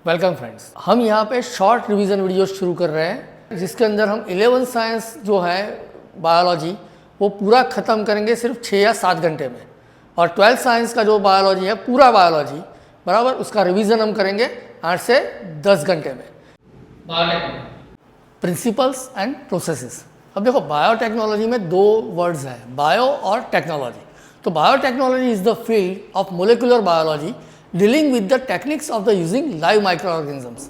Welcome friends, हम यहाँ पे शॉर्ट रिवीजन वीडियो शुरू कर रहे हैं जिसके अंदर हम 11 साइंस जो है बायोलॉजी वो पूरा ख़त्म करेंगे सिर्फ 6 या 7 घंटे में, और 12 साइंस का जो बायोलॉजी है पूरा बायोलॉजी बराबर उसका रिवीजन हम करेंगे 8 से 10 घंटे में। Principles and processes. अब देखो बायोटेक्नोलॉजी में दो वर्ड्स हैं, बायो और टेक्नोलॉजी। तो biotechnology is the field of molecular biology dealing with the techniques of the using live microorganisms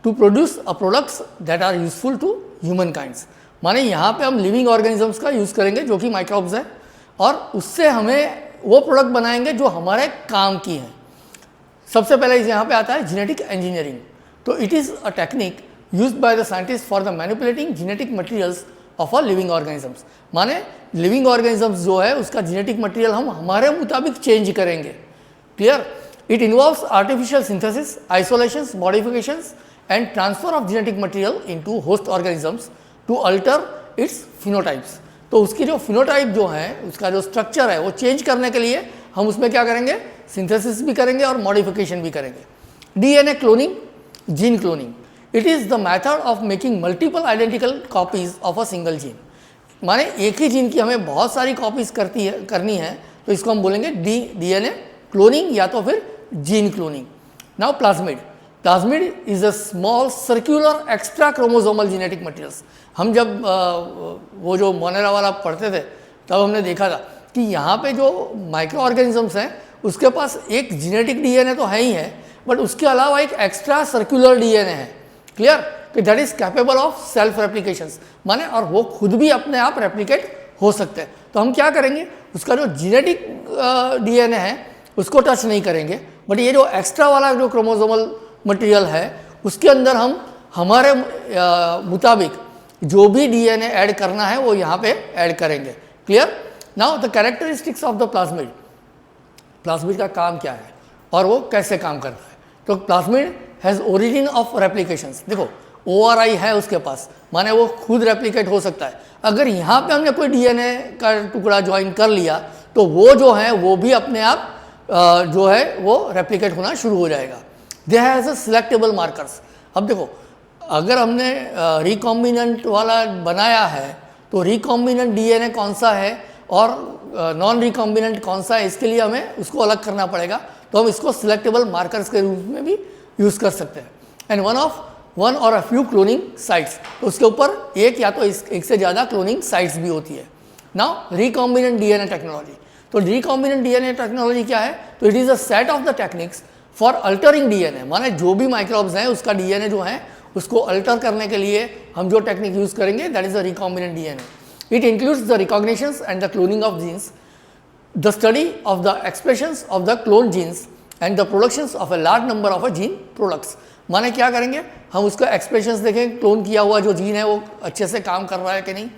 to produce a products that are useful to human kinds। माने यहाँ पे हम लिविंग ऑर्गेनिजम्स का use करेंगे जो कि माइक्रोब्स हैं, और उससे हमें वो प्रोडक्ट बनाएंगे जो हमारे काम की हैं। सबसे पहले यहाँ पे आता है जेनेटिक इंजीनियरिंग। तो it is a technique used by the scientist for the manipulating genetic materials of a living organisms. माने लिविंग ऑर्गेनिजम्स जो है उसका जेनेटिक मटेरियल हम हमारे मुताबिक चेंज करेंगे। Clear? It involves artificial synthesis, isolations, modifications and transfer of genetic material into host organisms to alter its phenotypes। तो उसकी जो फिनोटाइप जो है उसका जो स्ट्रक्चर है वो चेंज करने के लिए हम उसमें क्या करेंगे, सिंथेसिस भी करेंगे और मॉडिफिकेशन भी करेंगे। DNA cloning, gene cloning. It is the method of making multiple identical copies of a single gene. माने एक ही जीन की हमें बहुत सारी कॉपीज करनी है तो इसको हम बोलेंगे डीएनए क्लोनिंग या तो फिर gene cloning. Now plasmid. Plasmid is a small circular extra chromosomal genetic materials. हम जब वो जो मोनेरा वाला पढ़ते थे तब हमने देखा था कि यहाँ पे जो माइक्रो ऑर्गेनिजम्स हैं उसके पास एक जेनेटिक डीएनए तो है ही है, बट उसके अलावा एक एक्स्ट्रा सर्कुलर डीएनए है। क्लियर? कि that is capable of self replications. माने और वो खुद भी अपने आप रेप्लिकेट हो सकते हैं। तो हम क्या करेंगे, उसका जो जेनेटिक डीएनए है उसको टच नहीं करेंगे, बट ये जो एक्स्ट्रा वाला जो क्रोमोसोमल मटेरियल है उसके अंदर हम हमारे मुताबिक जो भी डीएनए ऐड करना है वो यहाँ पे ऐड करेंगे। Clear? Now the characteristics of the plasmid. Plasmid का काम क्या है और वो कैसे काम करता है? तो प्लाज्मिड हैज़ ओरिजिन ऑफ रेप्लिकेशंस। देखो ORI है उसके पास, माने वो खुद रेप्लिकेट हो सकता है। अगर यहाँ पे हमने कोई डीएनए का टुकड़ा ज्वाइन कर लिया तो वो जो है वो भी अपने आप जो है वो रेप्लिकेट होना शुरू हो जाएगा। They has a selectable markers. अब देखो अगर हमने रिकॉम्बिनेंट वाला बनाया है तो रिकॉम्बिनेंट डीएनए कौन सा है और नॉन रिकॉम्बिनेंट कौन सा है, इसके लिए हमें उसको अलग करना पड़ेगा। तो हम इसको सिलेक्टेबल मार्कर्स के रूप में भी यूज़ कर सकते हैं। एंड वन और अ फ्यू क्लोनिंग साइट्स। तो उसके ऊपर एक या तो एक से ज़्यादा क्लोनिंग साइट्स भी होती है। Now recombinant DNA technology. तो रिकॉम्बिनेंट डीएनए टेक्नोलॉजी क्या है? तो it is a set of the techniques for altering DNA. माने जो भी माइक्रोब्स हैं उसका डीएनए जो है उसको अल्टर करने के लिए हम जो टेक्निक यूज़ करेंगे that is the recombinant DNA. It includes the recognitions and the cloning of genes, the study of the expressions of the clone genes and the productions of a large number of a gene products. माने क्या करेंगे, हम उसका expressions देखेंगे, clone किया हुआ जो gene है वो अच्छे से काम कर रहा है कि नहीं।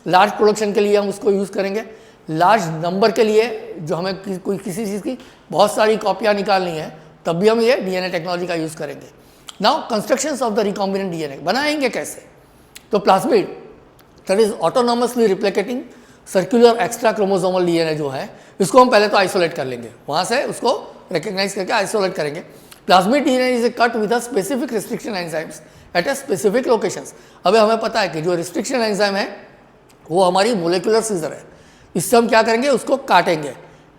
लार्ज प्रोडक्शन के लिए हम उसको यूज़ करेंगे। लार्ज नंबर के लिए जो हमें कोई किसी चीज़ की बहुत सारी कॉपियाँ निकालनी है तब भी हम ये डीएनए टेक्नोलॉजी का यूज़ करेंगे। Now constructions of the recombinant DNA बनाएंगे कैसे? तो plasmid that is autonomously replicating circular extra chromosomal DNA जो है इसको हम पहले तो आइसोलेट कर लेंगे, वहाँ से उसको रिकग्नाइज करके आइसोलेट करेंगे। Plasmid DNA is a cut with a specific restriction enzymes at a specific locations. अब हमें पता है कि जो रिस्ट्रिक्शन एंजाइम है वो हमारी मोलिकुलर सीजर है, इससे हम क्या करेंगे, उसको काटेंगे।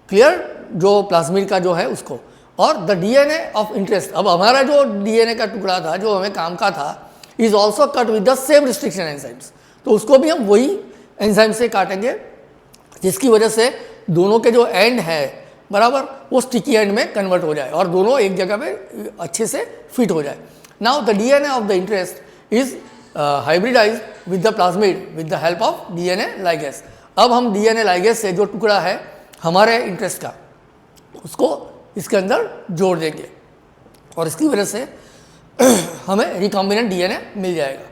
क्लियर? जो प्लाज्मिड का जो है उसको। और द डीएनए ऑफ इंटरेस्ट। अब हमारा जो डीएनए का टुकड़ा था जो हमें काम का था is also cut with the same restriction enzymes. तो उसको भी हम वही एंजाइम से काटेंगे जिसकी वजह से दोनों के जो एंड है बराबर वो स्टिकी एंड में कन्वर्ट हो जाए और दोनों एक जगह पे अच्छे से फिट हो जाए। Now the DNA of the interest is hybridize with the plasmid with the help of DNA ligase. अब हम डीएनए लाइगेज से जो टुकड़ा है हमारे इंटरेस्ट का उसको इसके अंदर जोड़ देंगे और इसकी वजह से हमें रिकॉम्बिनेंट डीएनए मिल जाएगा।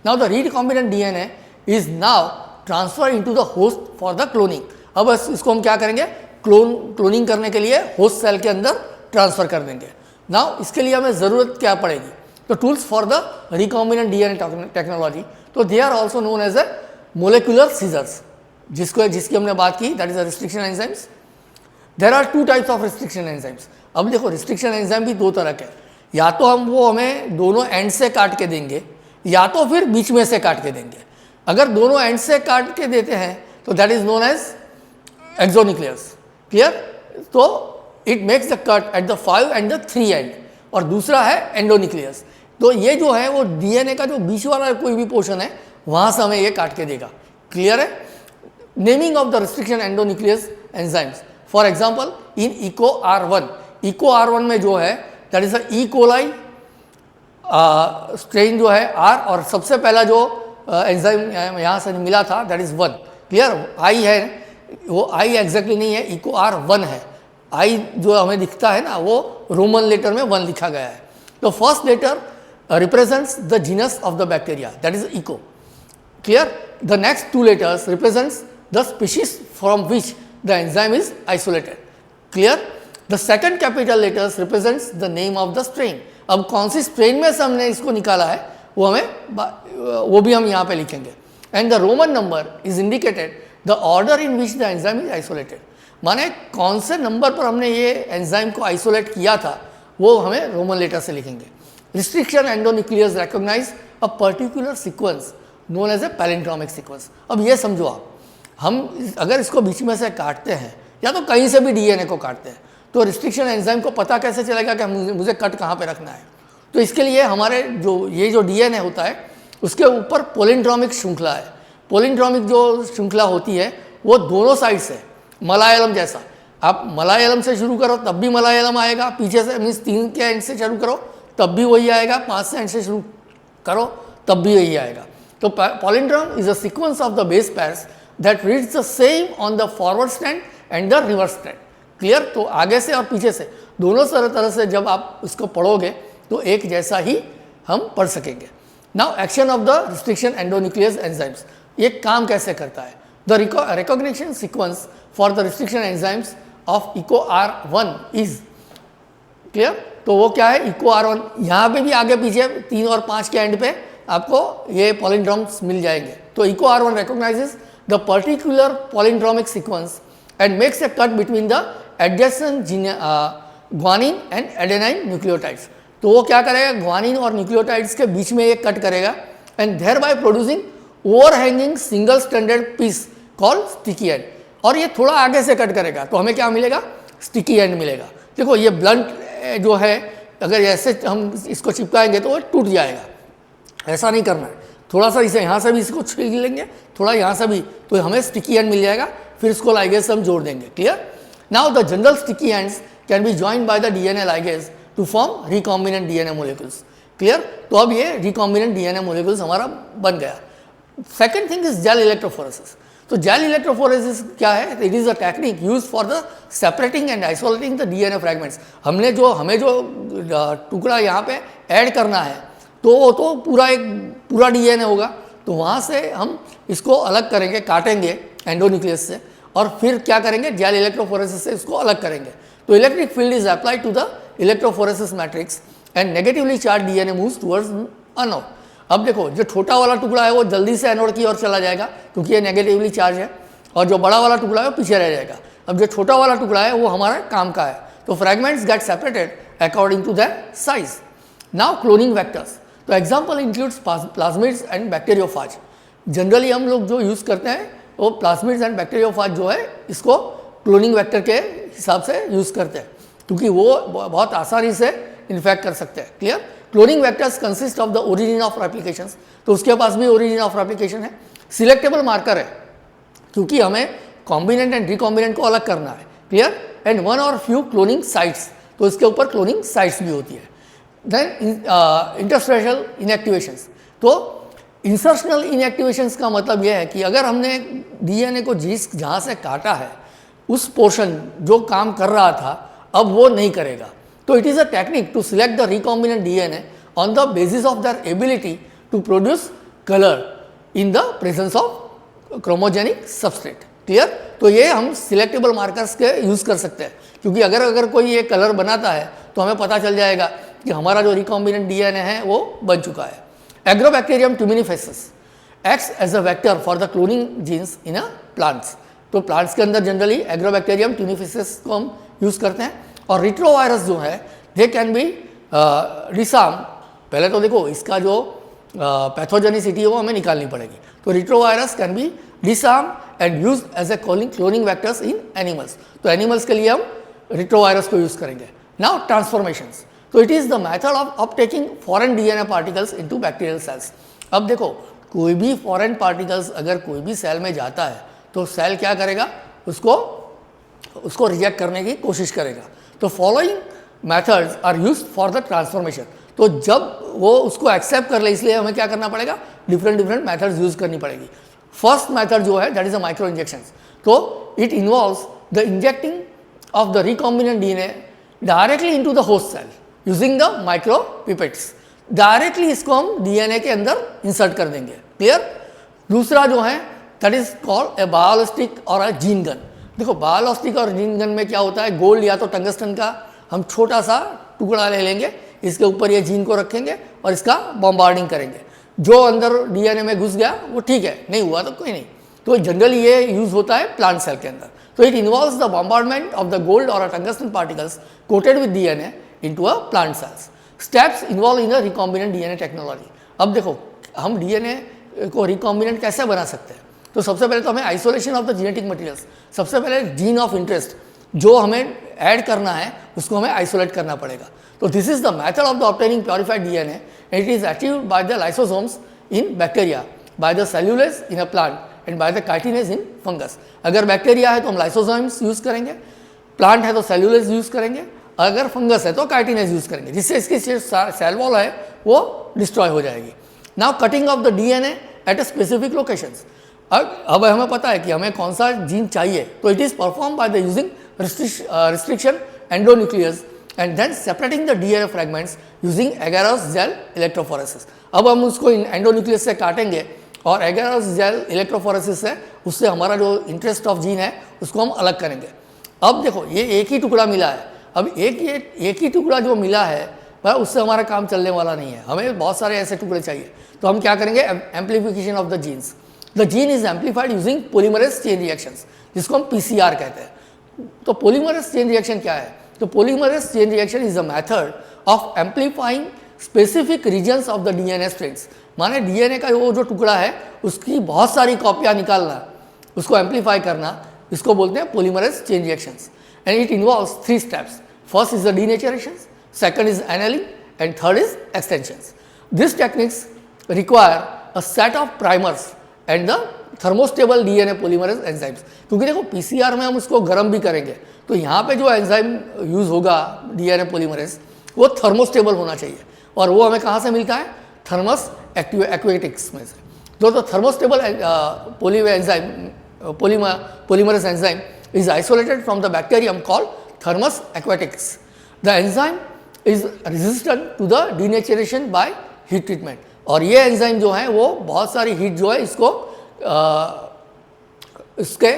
Now the recombinant DNA is now transfer into the host for the cloning. अब इसको हम क्या करेंगे, क्लोनिंग करने के लिए होस्ट सेल के अंदर ट्रांसफर कर देंगे। नाउ इसके लिए हमें ज़रूरत क्या पड़ेगी? तो tools for the recombinant DNA technology, तो they are also known as a molecular scissors, जिसकी हमने बात की, that is the restriction enzymes. There are two types of restriction enzymes. अब देखो रिस्ट्रिक्शन एंजाइम भी दो तरह के, या तो हम वो हमें दोनों एंड से काट के देंगे या तो फिर बीच में से काट के देंगे। अगर दोनों एंड से काट के देते हैं तो that is known as exonucleases. Clear? तो it makes the cut at the 5 end the 3 end, और दूसरा है एंडोन्यूक्लियस। तो ये जो है वो डीएनए का जो बीच वाला कोई भी पोर्शन है वहाँ से हमें ये काट के देगा। क्लियर है? Naming of the restriction endonuclease enzymes, for example in Eco R1, Eco R1 में जो है that is E coli strain जो है R, और सबसे पहला जो एंजाइम यहाँ से मिला था दैट इज 1। क्लियर? आई है, वो आई एग्जैक्टली नहीं है, इको R1 है। आई जो हमें दिखता है ना वो रोमन लेटर में 1 लिखा गया है। तो first letter represents the genus of the bacteria, that is eco. Clear? The next 2 letters represents the species from which the enzyme is isolated. Clear? The second capital letters represents the name of the strain. अब कौन सी strain में से हमने इसको निकाला है वो हमें वो भी हम यहाँ पे लिखेंगे। And the Roman number is indicated the order in which the enzyme is isolated. माने कौन से नंबर पर हमने ये एंजाइम को आइसोलेट किया था वो हमें रोमन लेटर से लिखेंगे। Restriction endonuclease recognize a particular sequence known as a palindromic sequence. अब ये समझो आप, हम अगर इसको बीच में से काटते हैं या तो कहीं से भी डीएनए को काटते हैं तो रिस्ट्रिक्शन एंजाइम को पता कैसे चलेगा कि मुझे कट कहाँ पे रखना है। तो इसके लिए हमारे जो डीएनए होता है उसके ऊपर पोलिंड्रोमिक श्रृंखला है। पोलिंड्रोमिक जो श्रृंखला होती है वो दोनों साइड से, मलायालम जैसा, आप मलायालम से शुरू करो तब भी मलायालम आएगा, पीछे से मीन्स 3 के एंड से शुरू करो तब भी वही आएगा, 5 से एंड से शुरू करो तब भी वही आएगा। तो palindrome is a sequence of the base pairs that reads the same on the forward strand and the reverse strand. Clear? तो आगे से और पीछे से दोनों तरह से जब आप इसको पढ़ोगे तो एक जैसा ही हम पढ़ सकेंगे। Now action of the restriction endonuclease enzymes, ये काम कैसे करता है? The recognition sequence for the restriction enzymes of Eco R1 is, clear? तो वो क्या है? इको R1, यहाँ पे भी आगे पीछे 3 और 5 के एंड पे आपको ये पॉलिंड्रोम्स मिल जाएंगे। तो eco R1 recognizes the particular palindromic sequence and makes a cut between the adjacent guanine and adenine nucleotides. तो वो क्या करेगा? ग्वानिन और न्यूक्लियोटाइड्स के बीच में ये कट करेगा and thereby producing overhanging single stranded piece called sticky end. और ये थोड़ा आगे से कट करेगा तो हमें क्या मिलेगा? स्टिकी एंड मिलेगा। देखो ये ब्लंट जो है अगर ऐसे हम इसको चिपकाएंगे तो वो टूट जाएगा, ऐसा नहीं करना है। थोड़ा सा इसे यहाँ से भी इसको छील लेंगे, थोड़ा यहाँ से भी, तो हमें स्टिकी एंड मिल जाएगा, फिर इसको लाइगेज से हम जोड़ देंगे। Clear? Now the general sticky ends can be joined by the DNA ligase to form recombinant DNA molecules. Clear? तो अब ये रिकॉम्बिनेंट डीएनए मोलिक्यूल्स हमारा बन गया। Second thing is gel electrophoresis. तो जेल इलेक्ट्रोफोरेसिस क्या है? It is a technique use for the separating and isolating the DNA fragments. हमें जो टुकड़ा यहाँ पे ऐड करना है तो वो तो पूरा डीएनए होगा, तो वहाँ से हम इसको अलग करेंगे, काटेंगे एंडोन्यूक्लियस से, और फिर क्या करेंगे? जेल इलेक्ट्रोफोरेसिस से इसको अलग करेंगे। तो electric field is applied to the electrophoresis matrix and negatively charge DNA moves towards anode. अब देखो जो छोटा वाला टुकड़ा है वो जल्दी से एनोड की ओर चला जाएगा क्योंकि ये नेगेटिवली चार्ज है, और जो बड़ा वाला टुकड़ा है वो पीछे रह जाएगा। अब जो छोटा वाला टुकड़ा है वो हमारा काम का है। तो fragments get separated according to their size. Now cloning vectors, तो example includes plasmids and bacteriophage. Generally हम लोग जो यूज़ करते हैं वो प्लाज्मिड्स एंड बैक्टीरियोफाज जो है इसको क्लोनिंग वेक्टर के हिसाब से यूज़ करते हैं क्योंकि वो बहुत आसानी से इन्फेक्ट कर सकते हैं। Clear? Cloning vectors consist of the origin of replications, तो उसके पास भी ओरिजिन ऑफ रेप्लिकेशन है। सिलेक्टेबल मार्कर है क्योंकि हमें कॉम्बिनेंट एंड रिकॉम्बिनेंट को अलग करना है। क्लियर? एंड वन और फ्यू क्लोनिंग साइट्स, तो इसके ऊपर क्लोनिंग साइट्स भी होती है। देन इंटरस्ट्रेशल इनएक्टिवेशंस, तो इंसर्शनल इनएक्टिवेशंस का मतलब यह है कि अगर हमने डीएनए को जहाँ से काटा है उस पोर्शन जो काम कर रहा था अब वो नहीं करेगा, तो it is a technique to select the recombinant DNA on the basis of their ability to produce colour in the presence of chromogenic substrate. Clear? तो ये हम सिलेक्टेबल मार्कर्स के यूज़ कर सकते हैं क्योंकि अगर कोई ये कलर बनाता है तो हमें पता चल जाएगा कि हमारा जो रिकॉम्बिनेंट डीएनए है वो बन चुका है। Agrobacterium tumefaciens acts as a vector for the cloning genes in a plants. तो प्लांट्स के अंदर जनरली एग्रोबैक्टीरियम ट्यूमिनिफेसिस को हम यूज़ करते हैं। और रिट्रोवायरस जो है दे कैन बी डिसार्म, पहले तो देखो इसका जो पैथोजेनिसिटी है वो हमें निकालनी पड़ेगी। तो retrovirus can be disarm and use as a cloning vectors in animals. तो एनिमल्स के लिए हम रिट्रोवायरस को यूज़ करेंगे। नाउ ट्रांसफॉर्मेशंस, तो it is the method of uptaking foreign DNA particles into bacterial cells. अब देखो कोई भी फॉरेन पार्टिकल्स अगर कोई भी सेल में जाता है तो सेल क्या करेगा, उसको रिजेक्ट करने की कोशिश करेगा। तो following methods are used for the transformation. तो जब वो उसको एक्सेप्ट कर ले इसलिए हमें क्या करना पड़ेगा, डिफरेंट मेथड्स यूज करनी पड़ेगी। फर्स्ट मेथड जो है that is a micro injections. तो it involves the injecting of the recombinant DNA directly into the host cell using the micro pipettes. Directly इसको हम डीएनए के अंदर इंसर्ट कर देंगे। क्लियर। दूसरा जो है that is called a biolistic और अ जीन गन। देखो बायोलिस्टिक और जीन गन में क्या होता है, गोल्ड या तो टंगस्टन का हम छोटा सा टुकड़ा ले लेंगे, इसके ऊपर ये जीन को रखेंगे और इसका बॉम्बार्डिंग करेंगे। जो अंदर डीएनए में घुस गया वो ठीक है, नहीं हुआ तो कोई नहीं। तो जनरली ये यूज होता है प्लांट सेल के अंदर। तो it involves the bombardment of the gold और a tungsten particles coated with DNA into a plant cells. Steps involve in the recombinant DNA technology. अब देखो हम डीएनए को रिकॉम्बिनेंट कैसे बना सकते हैं। तो सबसे पहले तो हमें isolation of the genetic materials, सबसे पहले जीन ऑफ इंटरेस्ट जो हमें ऐड करना है उसको हमें आइसोलेट करना पड़ेगा। तो this is the method of the obtaining purified DNA. It is achieved by the lysosomes in bacteria, by the cellulase in a plant and by the chitinase in fungus. अगर bacteria है तो हम lysosomes use करेंगे, plant है तो cellulase use करेंगे, अगर fungus है तो काइटिनेज यूज करेंगे, जिससे इसकी सेल वॉल है वो डिस्ट्रॉय हो जाएगी। Now cutting of the DNA at a specific locations. अब हमें पता है कि हमें कौन सा जीन चाहिए, तो it is perform by the using restriction endonuclease and then separating the DNA fragments using agarose gel electrophoresis। अब हम उसको एंडोन्यूक्लियस से काटेंगे और एगारोस जेल इलेक्ट्रोफोरेसिस से उससे हमारा जो इंटरेस्ट ऑफ जीन है उसको हम अलग करेंगे। अब देखो ये एक ही टुकड़ा मिला है, अब एक ही टुकड़ा जो मिला है पर उससे हमारा काम चलने वाला नहीं है, हमें बहुत सारे ऐसे टुकड़े चाहिए। तो हम क्या करेंगे, amplification of the genes. The gene is amplified using polymerase chain reactions, जिसको हम पीसीआर कहते हैं। तो पोलीमरेज चेन रिएक्शन क्या है, तो polymerase chain reaction is a method of amplifying specific regions of the DNA strands. माने डीएनए का वो जो टुकड़ा है उसकी बहुत सारी कॉपियाँ निकालना, उसको एम्पलीफाई करना, इसको बोलते हैं polymerase chain reactions. And it involves 3 steps. First is the denaturation, second is annealing and third is extensions. This techniques require a set of primers and the thermostable DNA polymerase enzymes. क्योंकि देखो PCR में हम उसको गर्म भी करेंगे, तो यहाँ पे जो एंजाइम यूज़ होगा डीएनए पोलीमरेज वो थर्मोस्टेबल होना चाहिए, और वो हमें कहाँ से मिलता है, थर्मस एक्वेटिक्स में से। तो thermostable polymerase enzyme is isolated from the bacterium called Thermus aquaticus. The enzyme is resistant to the denaturation by heat treatment। और ये एंजाइम जो है वो बहुत सारी हीट जो है इसको इसके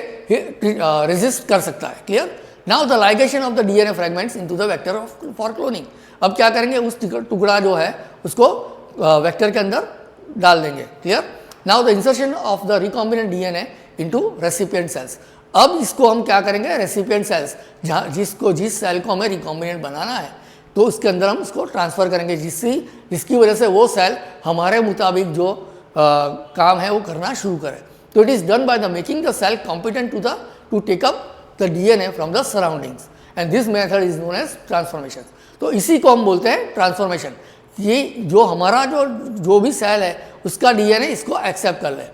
रेजिस्ट कर सकता है। Clear. Now the ligation of the DNA fragments into the vector for cloning. अब क्या करेंगे, उस टुकड़ा जो है उसको वेक्टर के अंदर डाल देंगे। Clear. Now the insertion of the recombinant DNA into recipient cells. अब इसको हम क्या करेंगे, रेसिपिएंट सेल्स जहाँ जिस सेल को हमें रिकॉम्बिनेंट बनाना है तो उसके अंदर हम उसको ट्रांसफ़र करेंगे, जिसकी वजह से वो सेल हमारे मुताबिक जो काम है वो करना शुरू करे। तो it is done by the making the cell competent to take up the DNA from the surroundings, and this method is known as transformation. तो इसी को हम बोलते हैं ट्रांसफॉर्मेशन। ये जो हमारा जो भी सेल है उसका डीएनए इसको एक्सेप्ट कर ले।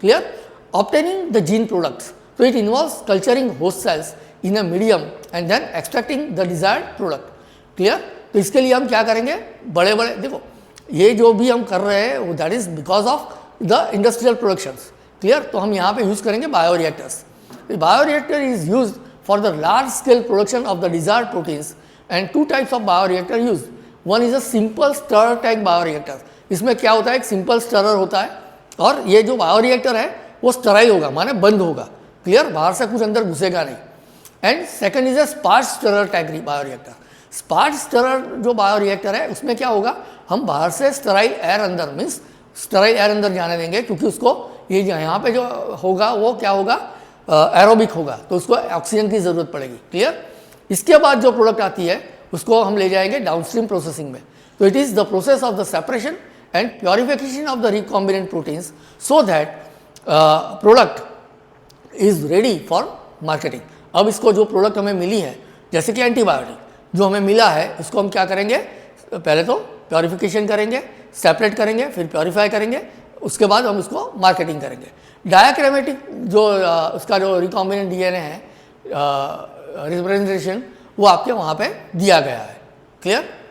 Clear. Obtaining the gene products, तो it involves culturing host cells in a medium and then extracting the desired product. Clear. तो इसके लिए हम क्या करेंगे, बड़े बड़े देखो ये जो भी हम कर रहे हैं वो that is because of the industrial productions. Clear. तो हम यहाँ पे यूज़ करेंगे bioreactors. Bioreactor is used for the large scale production of the desired proteins, and 2 types of bioreactor use. One is a simple stir tank bioreactor. इसमें क्या होता है, एक सिंपल स्टरर होता है और ये जो बायोरिएक्टर है वो स्टराइल होगा, माने बंद होगा। क्लियर। बाहर से कुछ अंदर घुसेगा नहीं। And second is a sparge stirrer tank bioreactor. Sparge stirrer जो बायोरिएक्टर है उसमें क्या होगा, हम बाहर से स्टराइल एयर अंदर मीन्स स्टराइल एयर अंदर जाने देंगे, क्योंकि उसको ये यहाँ पे जो होगा वो क्या होगा, एरोबिक होगा, तो उसको ऑक्सीजन की ज़रूरत पड़ेगी। क्लियर। इसके बाद जो प्रोडक्ट आती है उसको हम ले जाएंगे डाउनस्ट्रीम प्रोसेसिंग में। तो it is the process of the separation and purification of the recombinant proteins so that product is ready for marketing. अब इसको जो प्रोडक्ट हमें मिली है, जैसे कि एंटीबायोटिक जो हमें मिला है, इसको हम क्या करेंगे, पहले तो प्योरिफिकेशन करेंगे, सेपरेट करेंगे, फिर प्योरीफाई करेंगे, उसके बाद हम इसको मार्केटिंग करेंगे। डायाक्रोमेटिक जो उसका जो रिकॉम्बिनेंट डीएनए है रिप्रेजेंटेशन, वो आपके वहाँ पे दिया गया है। क्लियर?